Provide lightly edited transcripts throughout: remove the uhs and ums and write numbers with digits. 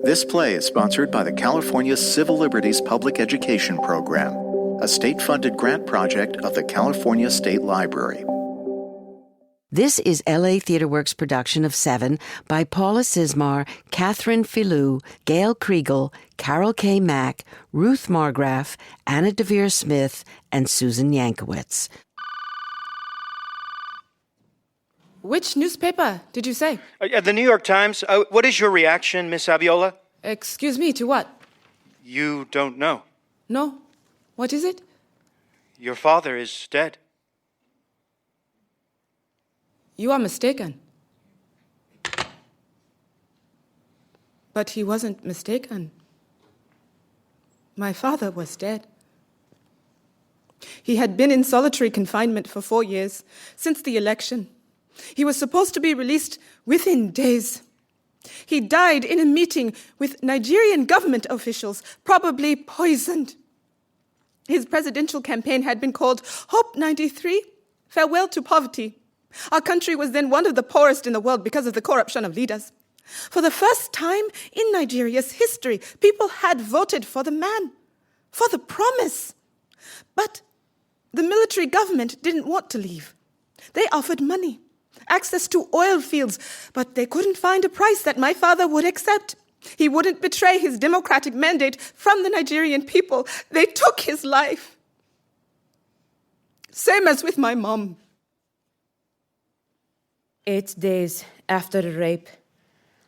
This play is sponsored by the California Civil Liberties Public Education Program, a state-funded grant project of the California State Library. This is LA TheaterWorks' production of Seven by Paula Cizmar, Catherine Filloux, Gail Kriegel, Carol K. Mack, Ruth Margraff, Annet Deavere Smith, and Susan Yankowitz. Which newspaper did you say? The New York Times. What is your reaction, Miss Abiola? Excuse me, to what? You don't know. No. What is it? Your father is dead. You are mistaken. But he wasn't mistaken. My father was dead. He had been in solitary confinement for 4 years, since the election. He was supposed to be released within days. He died in a meeting with Nigerian government officials, probably poisoned. His presidential campaign had been called Hope 93, Farewell to Poverty. Our country was then one of the poorest in the world because of the corruption of leaders. For the first time in Nigeria's history, people had voted for the man, for the promise. But the military government didn't want to leave. They offered money, access to oil fields, but they couldn't find a price that my father would accept. He wouldn't betray his democratic mandate from the Nigerian people. They took his life. Same as with my mom. 8 days after the rape,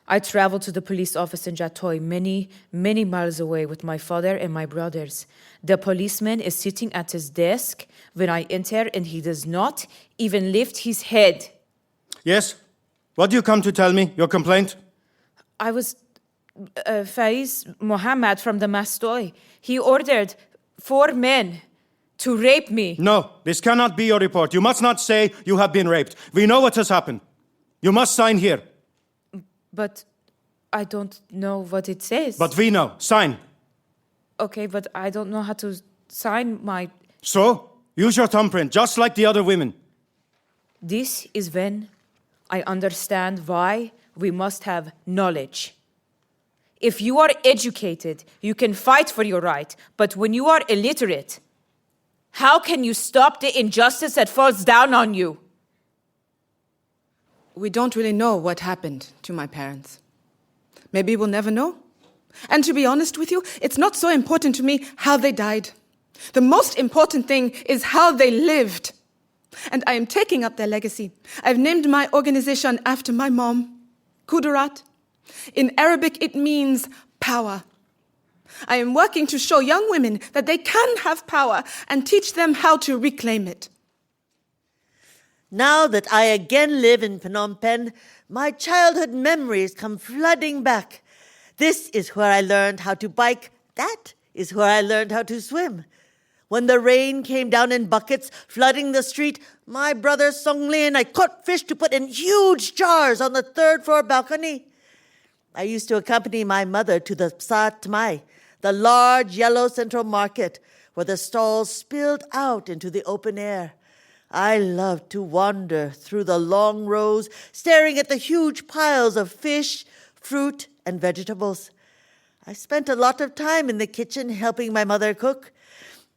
I traveled to the police office in Jatoy, many, many miles away with my father and my brothers. The policeman is sitting at his desk when I enter, and he does not even lift his head. Yes? What do you come to tell me? Your complaint? I was Faiz Mohammed from the Mastoy. He ordered 4 men to rape me. No, this cannot be your report. You must not say you have been raped. We know what has happened. You must sign here. But I don't know what it says. But we know. Sign. Okay, but I don't know how to sign my... So, use your thumbprint, just like the other women. This is when I understand why we must have knowledge. If you are educated, you can fight for your right. But when you are illiterate, how can you stop the injustice that falls down on you? We don't really know what happened to my parents. Maybe we'll never know. And to be honest with you, it's not so important to me how they died. The most important thing is how they lived. And I am taking up their legacy. I've named my organization after my mom, Kudorat. In Arabic, it means power. I am working to show young women that they can have power and teach them how to reclaim it. Now that I again live in Phnom Penh, my childhood memories come flooding back. This is where I learned how to bike. That is where I learned how to swim. When the rain came down in buckets, flooding the street, my brother Songli and I caught fish to put in huge jars on the 3rd floor balcony. I used to accompany my mother to the Psa Tmai, the large yellow central market, where the stalls spilled out into the open air. I loved to wander through the long rows, staring at the huge piles of fish, fruit, and vegetables. I spent a lot of time in the kitchen helping my mother cook.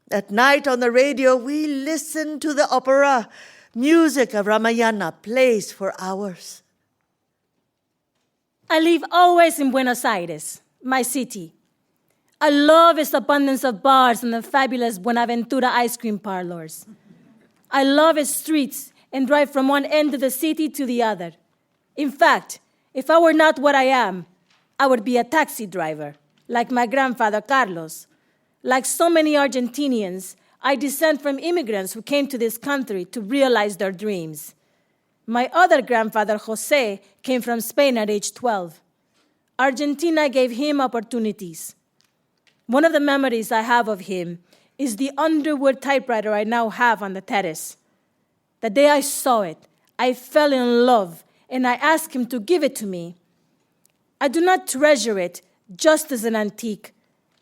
At night on the radio, we listened to the opera. Music of Ramayana plays for hours. I live always in Buenos Aires, my city. I love its abundance of bars and the fabulous Buenaventura ice cream parlors. I love its streets and drive from one end of the city to the other. In fact, if I were not what I am, I would be a taxi driver, like my grandfather Carlos. Like so many Argentinians, I descend from immigrants who came to this country to realize their dreams. My other grandfather, Jose, came from Spain at age 12. Argentina gave him opportunities. One of the memories I have of him is the underwood typewriter I now have on the terrace. The day I saw it, I fell in love, and I asked him to give it to me. I do not treasure it just as an antique,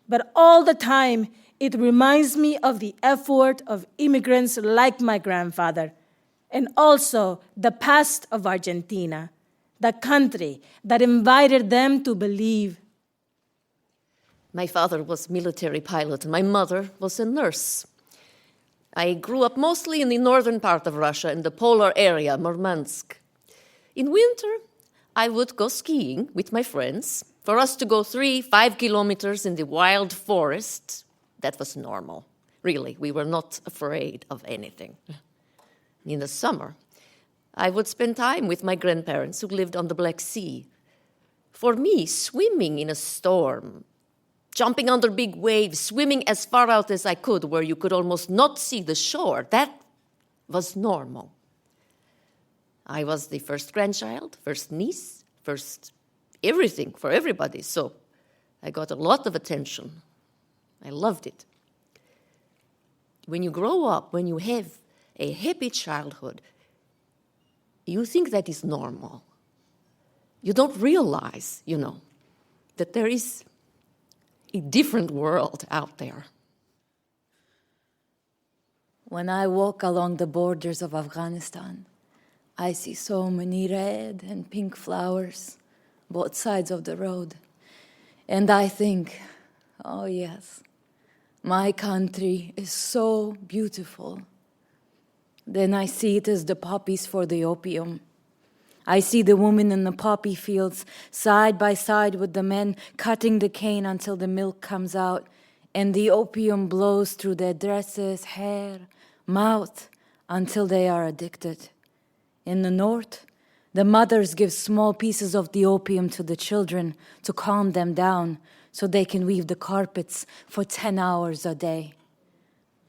but all the time it reminds me of the effort of immigrants like my grandfather, and also the past of Argentina, the country that invited them to believe. My father was military pilot, and my mother was a nurse. I grew up mostly in the northern part of Russia, in the polar area, Murmansk. In winter, I would go skiing with my friends. For us to go 3-5 kilometers in the wild forest, that was normal. Really, we were not afraid of anything. In the summer, I would spend time with my grandparents who lived on the Black Sea. For me, swimming in a storm, jumping under big waves, swimming as far out as I could, where you could almost not see the shore, that was normal. I was the first grandchild, first niece, first everything for everybody, so I got a lot of attention. I loved it. When you grow up, when you have a happy childhood, you think that is normal. You don't realize, that there is a different world out there. When I walk along the borders of Afghanistan, I see so many red and pink flowers, both sides of the road. And I think, oh yes, my country is so beautiful. Then I see it as the poppies for the opium. I see the women in the poppy fields side by side with the men cutting the cane until the milk comes out and the opium blows through their dresses, hair, mouth, until they are addicted. In the north, the mothers give small pieces of the opium to the children to calm them down so they can weave the carpets for 10 hours a day.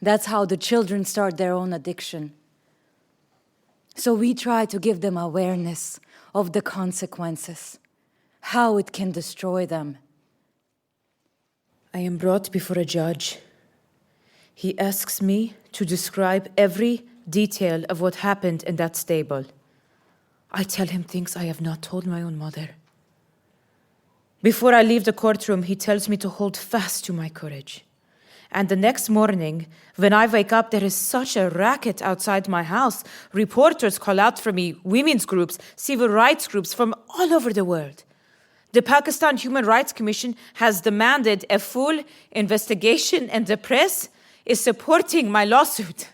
That's how the children start their own addiction. So we try to give them awareness of the consequences, how it can destroy them. I am brought before a judge. He asks me to describe every detail of what happened in that stable. I tell him things I have not told my own mother. Before I leave the courtroom, he tells me to hold fast to my courage. And the next morning, when I wake up, there is such a racket outside my house. Reporters call out for me, women's groups, civil rights groups from all over the world. The Pakistan Human Rights Commission has demanded a full investigation, and the press is supporting my lawsuit.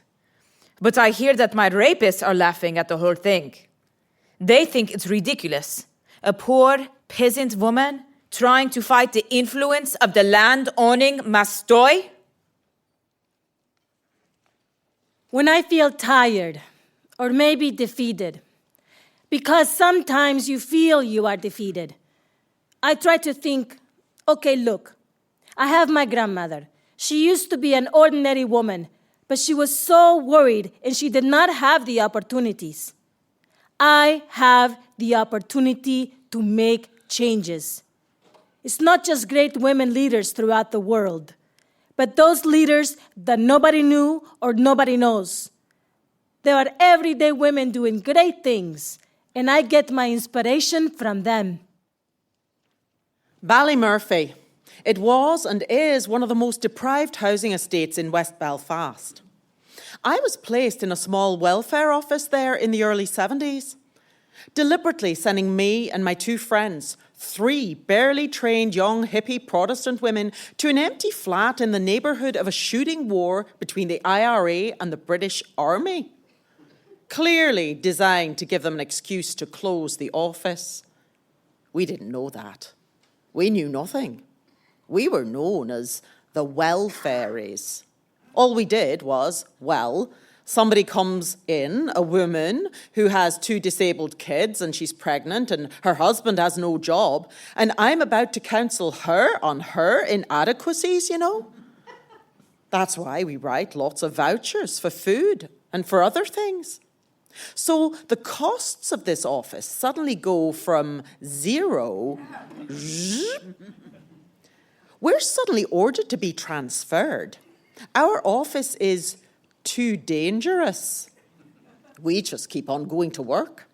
But I hear that my rapists are laughing at the whole thing. They think it's ridiculous. A poor peasant woman trying to fight the influence of the land-owning Mastoy. When I feel tired or maybe defeated, because sometimes you feel you are defeated, I try to think, okay, look, I have my grandmother. She used to be an ordinary woman, but she was so worried and she did not have the opportunities. I have the opportunity to make changes. It's not just great women leaders throughout the world, but those leaders that nobody knew or nobody knows. There are everyday women doing great things, and I get my inspiration from them. Ballymurphy. It was and is one of the most deprived housing estates in West Belfast. I was placed in a small welfare office there in the early 70s, deliberately sending me and my two friends, 3 barely trained young hippie Protestant women, to an empty flat in the neighbourhood of a shooting war between the IRA and the British Army. Clearly designed to give them an excuse to close the office. We didn't know that. We knew nothing. We were known as the welfaries. All we did was, somebody comes in, a woman who has 2 disabled kids and she's pregnant and her husband has no job, and I'm about to counsel her on her inadequacies, That's why we write lots of vouchers for food and for other things. So the costs of this office suddenly go from 0. We're suddenly ordered to be transferred. Our office is too dangerous. We just keep on going to work.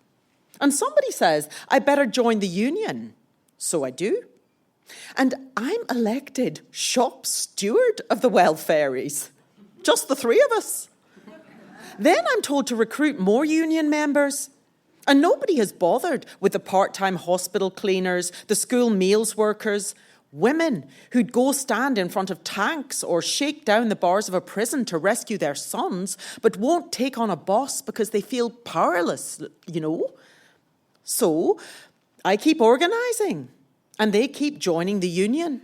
And somebody says, I better join the union. So I do. And I'm elected shop steward of the welfaries. Just the 3 of us. Then I'm told to recruit more union members. And nobody has bothered with the part-time hospital cleaners, the school meals workers. Women who'd go stand in front of tanks or shake down the bars of a prison to rescue their sons, but won't take on a boss because they feel powerless, you know. So I keep organising, and they keep joining the union.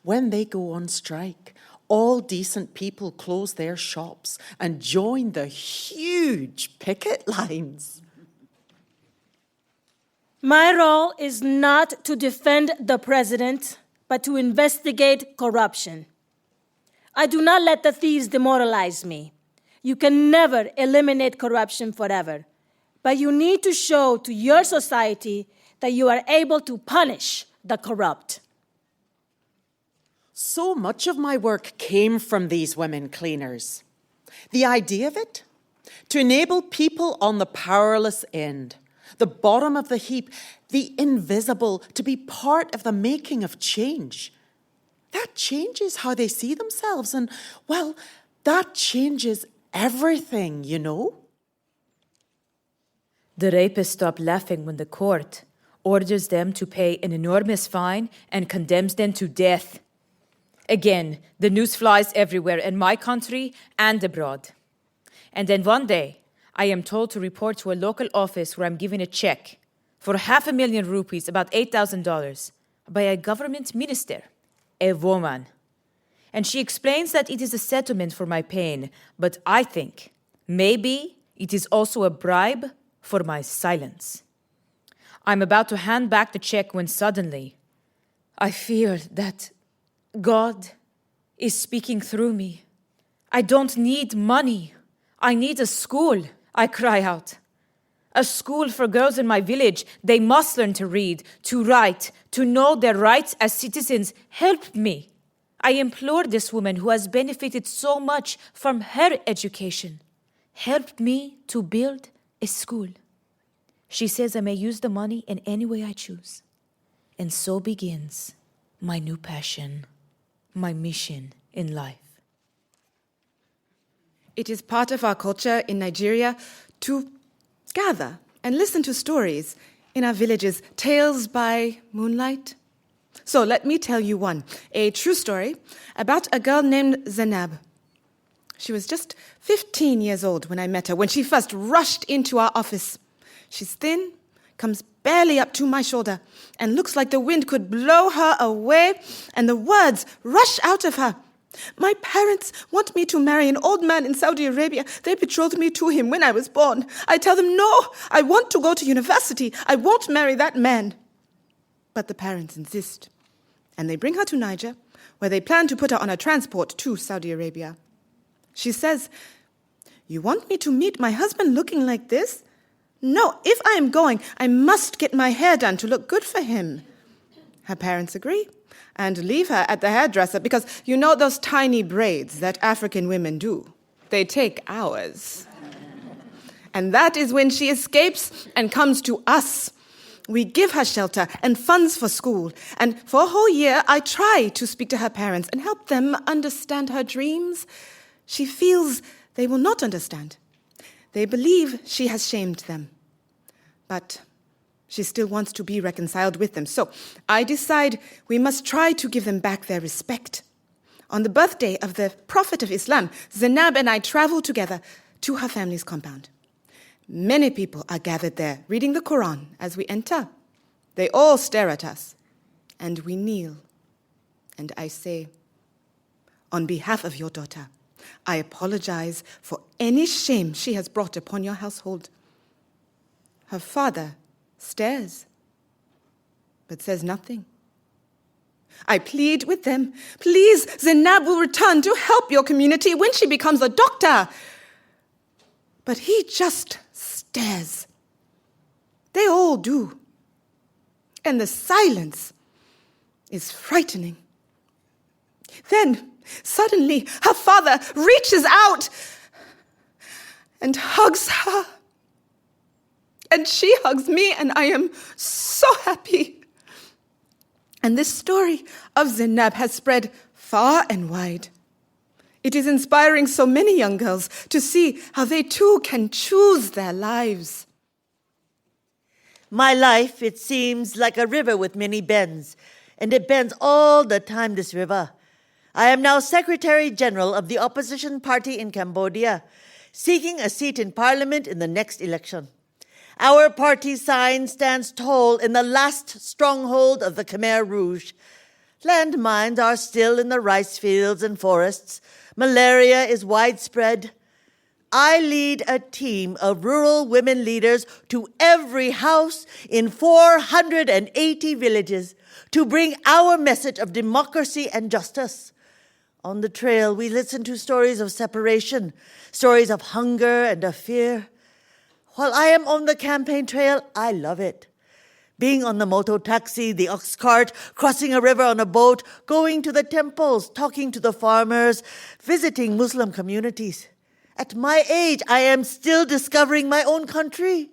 When they go on strike, all decent people close their shops and join the huge picket lines. My role is not to defend the president, but to investigate corruption. I do not let the thieves demoralize me. You can never eliminate corruption forever, but you need to show to your society that you are able to punish the corrupt. So much of my work came from these women cleaners. The idea of it? To enable people on the powerless end, the bottom of the heap, the invisible, to be part of the making of change. That changes how they see themselves, and, well, that changes everything, you know? The rapists stop laughing when the court orders them to pay an enormous fine and condemns them to death. Again, the news flies everywhere in my country and abroad. And then one day, I am told to report to a local office where I'm given a check for 500,000 rupees, about $8,000, by a government minister, a woman. And she explains that it is a settlement for my pain, but I think maybe it is also a bribe for my silence. I'm about to hand back the check when suddenly I feel that God is speaking through me. I don't need money. I need a school, I cry out. A school for girls in my village. They must learn to read, to write, to know their rights as citizens. Help me. I implore this woman who has benefited so much from her education. Help me to build a school. She says I may use the money in any way I choose. And so begins my new passion, my mission in life. It is part of our culture in Nigeria to gather and listen to stories in our villages, tales by moonlight. So let me tell you one, a true story about a girl named Zainab. She was just 15 years old when I met her, when she first rushed into our office. She's thin, comes barely up to my shoulder, and looks like the wind could blow her away, and the words rush out of her. My parents want me to marry an old man in Saudi Arabia. They betrothed me to him when I was born. I tell them, no, I want to go to university. I won't marry that man. But the parents insist, and they bring her to Niger, where they plan to put her on a transport to Saudi Arabia. She says, you want me to meet my husband looking like this? No, if I am going, I must get my hair done to look good for him. Her parents agree and leave her at the hairdresser because you know those tiny braids that African women do. They take hours. And that is when she escapes and comes to us. We give her shelter and funds for school. And for a whole year, I try to speak to her parents and help them understand her dreams. She feels they will not understand. They believe she has shamed them. But she still wants to be reconciled with them. So I decide we must try to give them back their respect. On the birthday of the Prophet of Islam, Zainab and I travel together to her family's compound. Many people are gathered there, reading the Quran as we enter. They all stare at us, and we kneel. And I say, on behalf of your daughter, I apologize for any shame she has brought upon your household. Her father stares, but says nothing. I plead with them, please, Zainab will return to help your community when she becomes a doctor. But he just stares. They all do. And the silence is frightening. Then, suddenly, her father reaches out and hugs her. And she hugs me, and I am so happy. And this story of Zainab has spread far and wide. It is inspiring so many young girls to see how they too can choose their lives. My life, it seems, like a river with many bends, and it bends all the time, this river. I am now Secretary General of the opposition party in Cambodia, seeking a seat in parliament in the next election. Our party sign stands tall in the last stronghold of the Khmer Rouge. Landmines are still in the rice fields and forests. Malaria is widespread. I lead a team of rural women leaders to every house in 480 villages to bring our message of democracy and justice. On the trail, we listen to stories of separation, stories of hunger and of fear. While I am on the campaign trail, I love it. Being on the moto taxi, the ox cart, crossing a river on a boat, going to the temples, talking to the farmers, visiting Muslim communities. At my age, I am still discovering my own country.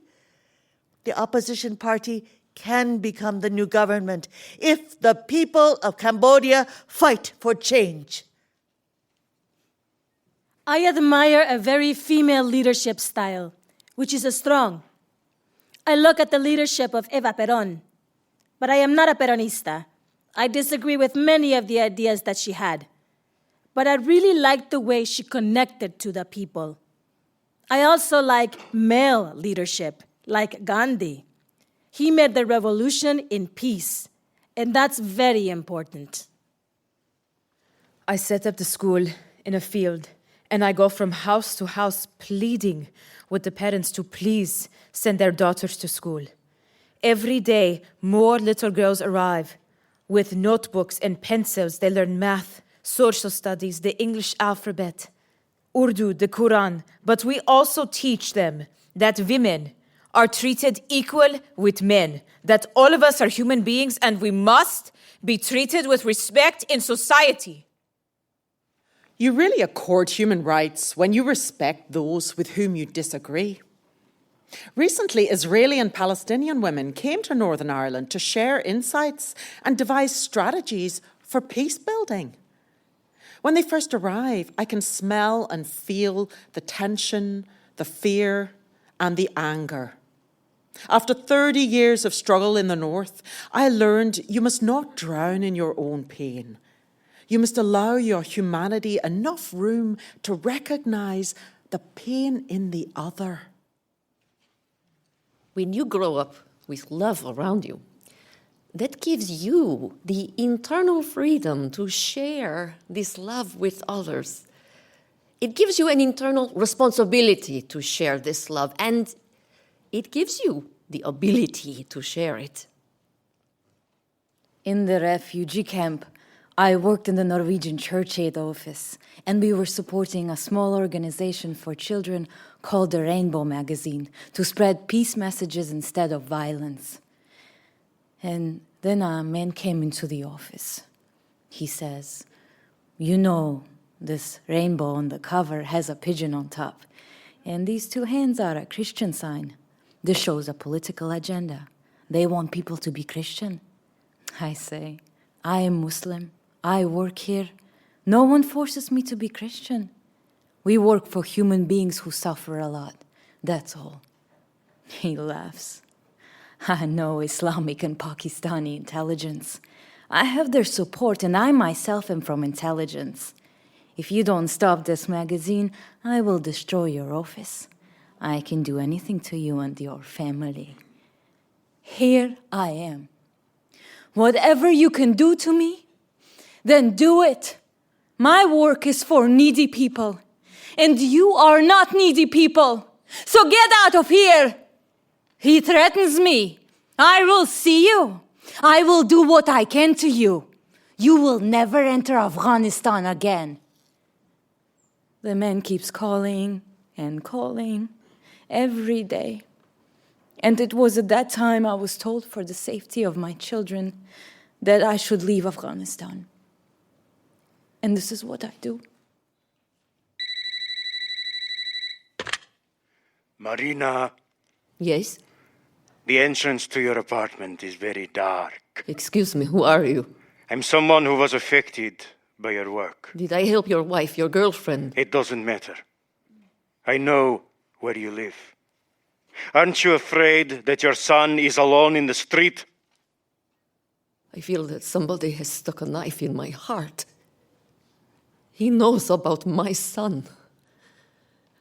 The opposition party can become the new government if the people of Cambodia fight for change. I admire a very female leadership style, which is strong. I look at the leadership of Eva Perón, but I am not a Peronista. I disagree with many of the ideas that she had, but I really liked the way she connected to the people. I also like male leadership, like Gandhi. He made the revolution in peace, and that's very important. I set up the school in a field, and I go from house to house pleading with the parents to please send their daughters to school. Every day, more little girls arrive. With notebooks and pencils, they learn math, social studies, the English alphabet, Urdu, the Quran. But we also teach them that women are treated equal with men, that all of us are human beings and we must be treated with respect in society. You really accord human rights when you respect those with whom you disagree. Recently, Israeli and Palestinian women came to Northern Ireland to share insights and devise strategies for peace building. When they first arrive, I can smell and feel the tension, the fear, and the anger. After 30 years of struggle in the North, I learned you must not drown in your own pain. You must allow your humanity enough room to recognize the pain in the other. When you grow up with love around you, that gives you the internal freedom to share this love with others. It gives you an internal responsibility to share this love, and it gives you the ability to share it. In the refugee camp, I worked in the Norwegian Church Aid office, and we were supporting a small organization for children called the Rainbow Magazine to spread peace messages instead of violence. And then a man came into the office. He says, "You know, this rainbow on the cover has a pigeon on top, and these two hands are a Christian sign. This shows a political agenda. They want people to be Christian." I say, "I am Muslim. I work here. No one forces me to be Christian. We work for human beings who suffer a lot. That's all." He laughs. "I know Islamic and Pakistani intelligence. I have their support, and I myself am from intelligence. If you don't stop this magazine, I will destroy your office. I can do anything to you and your family. Here I am. Whatever you can do to me, then do it. My work is for needy people, and you are not needy people. So get out of here. He threatens me. I will see you. I will do what I can to you. You will never enter Afghanistan again." The man keeps calling and calling every day. And it was at that time I was told, for the safety of my children, that I should leave Afghanistan. And this is what I do. Marina. Yes? The entrance to your apartment is very dark. Excuse me, who are you? I'm someone who was affected by your work. Did I help your wife, your girlfriend? It doesn't matter. I know where you live. Aren't you afraid that your son is alone in the street? I feel that somebody has stuck a knife in my heart. He knows about my son.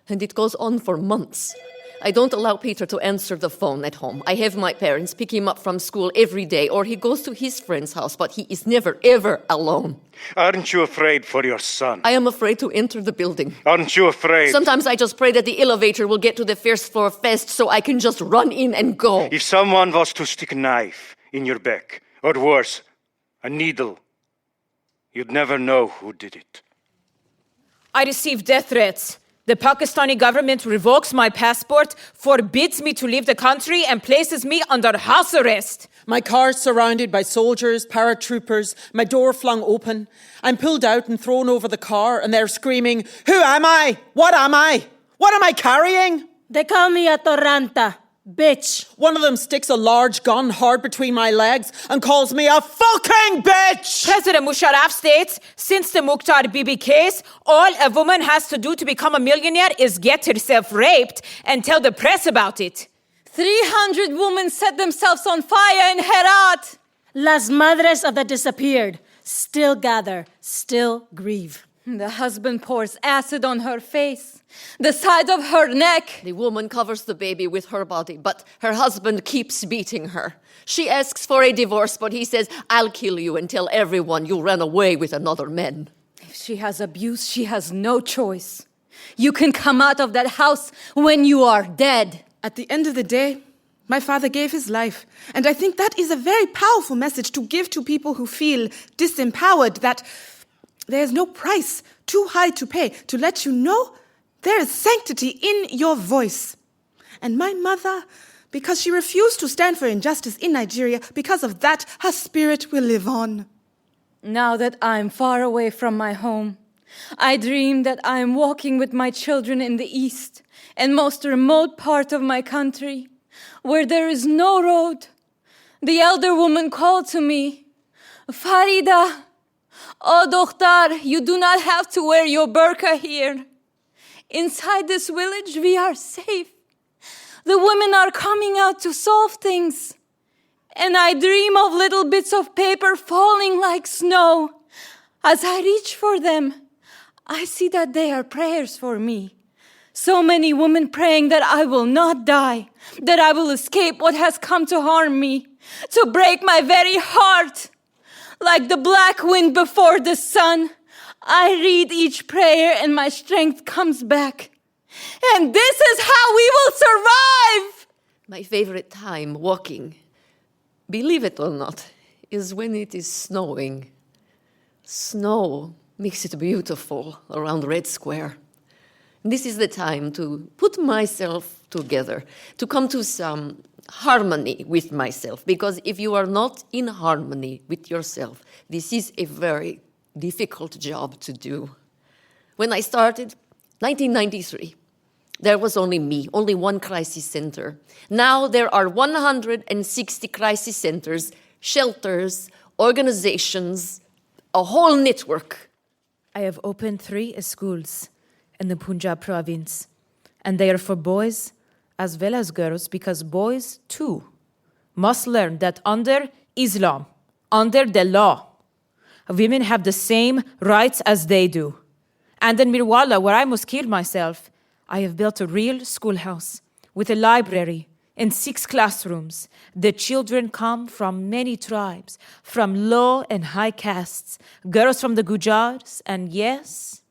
And it goes on for months. I don't allow Peter to answer the phone at home. I have my parents pick him up from school every day, or he goes to his friend's house, but he is never, ever alone. Aren't you afraid for your son? I am afraid to enter the building. Aren't you afraid? Sometimes I just pray that the elevator will get to the first floor fast so I can just run in and go. If someone was to stick a knife in your back, or worse, a needle, you'd never know who did it. I received death threats. The Pakistani government revokes my passport, forbids me to leave the country, and places me under house arrest. My car surrounded by soldiers, paratroopers, my door flung open. I'm pulled out and thrown over the car, and they're screaming, "Who am I? What am I? What am I carrying?" They call me a Torranta, bitch. One of them sticks a large gun hard between my legs and calls me a fucking bitch! President Musharraf states, since the Mukhtar Bibi case, all a woman has to do to become a millionaire is get herself raped and tell the press about it. 300 women set themselves on fire in Herat. Las madres of the disappeared still gather, still grieve. The husband pours acid on her face, the side of her neck. The woman covers the baby with her body, but her husband keeps beating her. She asks for a divorce, but he says, "I'll kill you and tell everyone you ran away with another man." If she has abused, she has no choice. You can come out of that house when you are dead. At the end of the day, my father gave his life, and I think that is a very powerful message to give to people who feel disempowered, that there is no price too high to pay to let you know there is sanctity in your voice. And my mother, because she refused to stand for injustice in Nigeria, because of that, her spirit will live on. Now that I'm far away from my home, I dream that I am walking with my children in the east and most remote part of my country, where there is no road. The elder woman called to me, "Farida, oh, Dokhtar, you do not have to wear your burqa here. Inside this village, we are safe. The women are coming out to solve things. And I dream of little bits of paper falling like snow. As I reach for them, I see that they are prayers for me. So many women praying that I will not die, that I will escape what has come to harm me, to break my very heart. Like the black wind before the sun, I read each prayer and my strength comes back. And this is how we will survive!" My favorite time walking, believe it or not, is when it is snowing. Snow makes it beautiful around Red Square. This is the time to put myself together, to come to some harmony with myself, because if you are not in harmony with yourself, this is a very difficult job to do. When I started, 1993, there was only me, only one crisis center. Now there are 160 crisis centers, shelters, organizations, a whole network. I have opened 3 schools in the Punjab province, and they are for boys as well as girls, because boys, too, must learn that under Islam, under the law, women have the same rights as they do. And in Mirwala, where I must kill myself, I have built a real schoolhouse with a library and 6 classrooms. The children come from many tribes, from low and high castes, girls from the Gujars, and yes,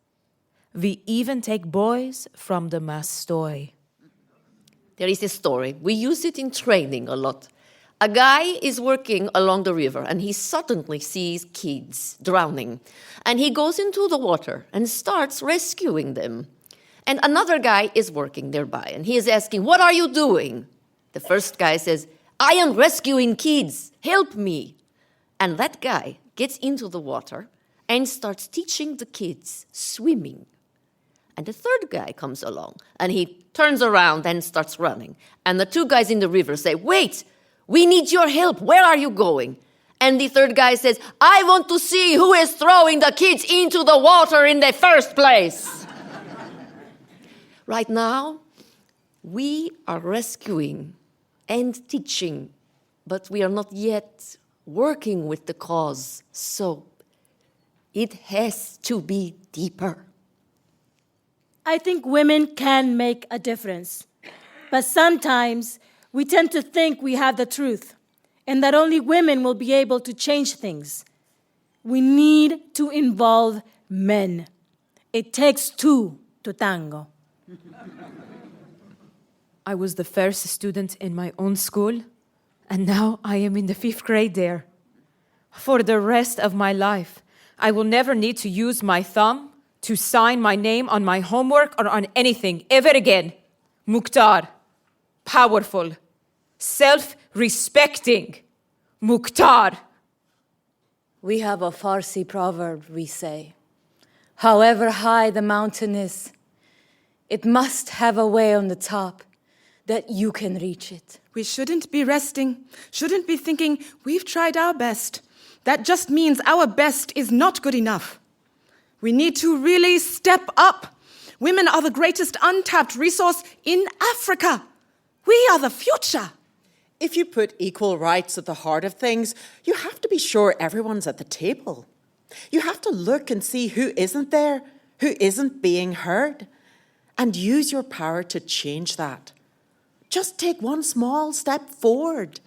we even take boys from the Mastoi. There is a story. We use it in training a lot. A guy is working along the river and he suddenly sees kids drowning. And he goes into the water and starts rescuing them. And another guy is working nearby and he is asking, "What are you doing?" The first guy says, "I am rescuing kids. Help me." And that guy gets into the water and starts teaching the kids swimming. And the third guy comes along and he turns around and starts running. And the 2 guys in the river say, "Wait, we need your help. Where are you going?" And the third guy says, "I want to see who is throwing the kids into the water in the first place." Right now, we are rescuing and teaching, but we are not yet working with the cause. So it has to be deeper. I think women can make a difference. But sometimes we tend to think we have the truth and that only women will be able to change things. We need to involve men. It takes two to tango. I was the first student in my own school, and now I am in the 5th grade there. For the rest of my life, I will never need to use my thumb to sign my name on my homework or on anything ever again. Mukhtar. Powerful. Self-respecting. Mukhtar. We have a Farsi proverb, we say. However high the mountain is, it must have a way on the top that you can reach it. We shouldn't be resting, shouldn't be thinking we've tried our best. That just means our best is not good enough. We need to really step up. Women are the greatest untapped resource in Africa. We are the future. If you put equal rights at the heart of things, you have to be sure everyone's at the table. You have to look and see who isn't there, who isn't being heard, and use your power to change that. Just take one small step forward.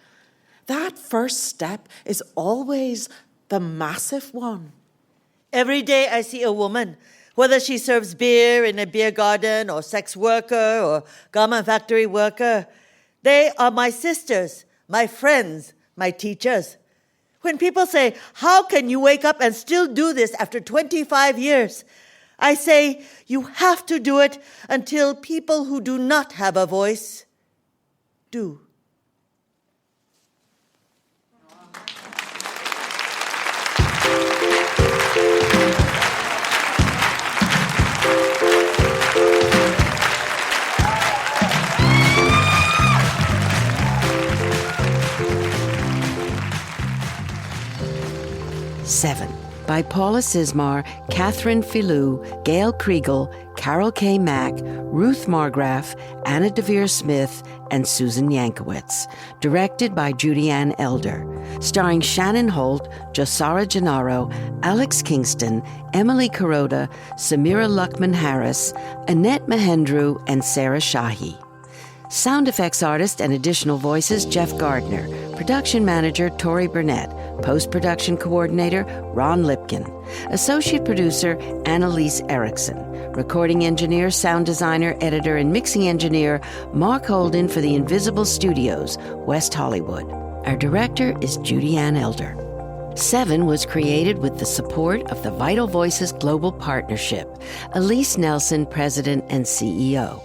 That first step is always the massive one. Every day I see a woman, whether she serves beer in a beer garden or sex worker or garment factory worker. They are my sisters, my friends, my teachers. When people say, how can you wake up and still do this after 25 years? I say, you have to do it until people who do not have a voice do. Seven, by Paula Cizmar, Filloux, Gail Kriegel, Carol K. Mack, Ruth Margraff, Annet Deavere Smith, and Susan Yankowitz. Directed by Judyann Elder. Starring Shannon Holt, Jossara Jinaro, Alex Kingston, Emily Kuroda, Sameerah Luqmaan-Harris, Annette Mahendru, and Sarah Shahi. Sound effects artist and additional voices, Jeff Gardner. Production manager, Tori Burnett. Post-production coordinator, Ron Lipkin. Associate producer, Annalise Erickson. Recording engineer, sound designer, editor, and mixing engineer, Mark Holden for the Invisible Studios, West Hollywood. Our director is Judyann Elder. Seven was created with the support of the Vital Voices Global Partnership. Elise Nelson, President and CEO.